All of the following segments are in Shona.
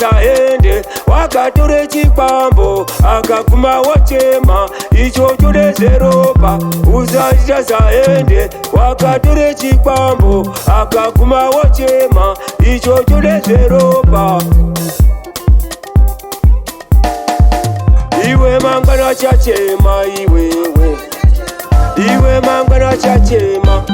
zaende wakatore chipambo akaguma wochema icho chodezeropa usaita zaende wakatore chipambo akaguma wochema icho chodezeropa iwe mangwana chachema iwe mangwana chachema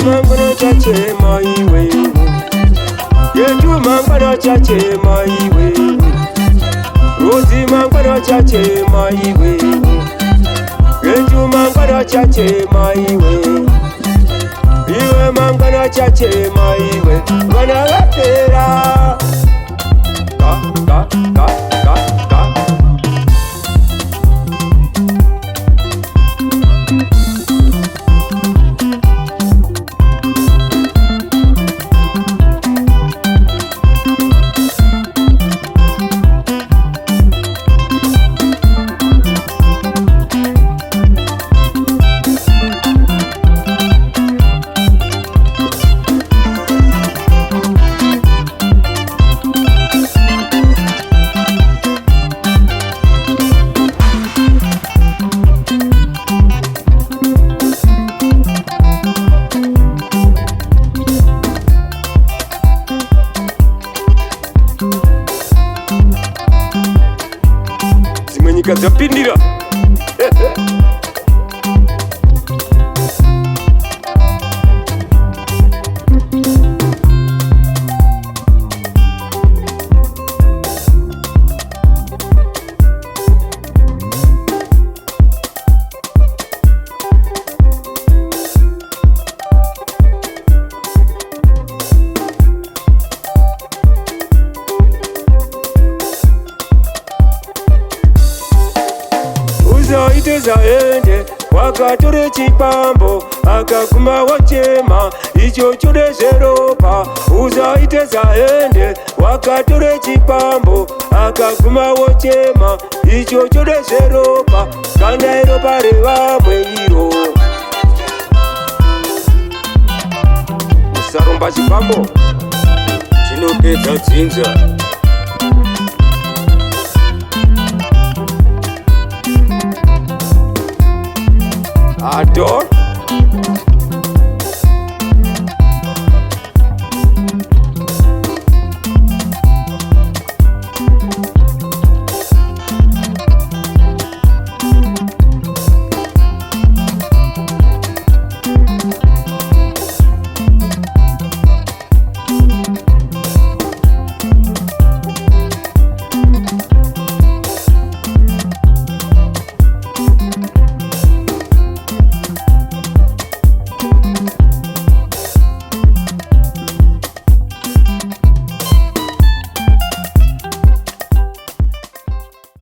mangwana chachema yetu mangwana chachema Rozi mangwana chachema yetu mangwana chachema iwe mangwana chachema wana wapera nyika dzapindira usaite zaende wakatore chipambo akaguma wochema icho chodezeropa usaite zaende wakatore chipambo akaguma wochema icho chodezeropa kana iropa revamwe iro usaromba chipambo chinopedza dzinza Adore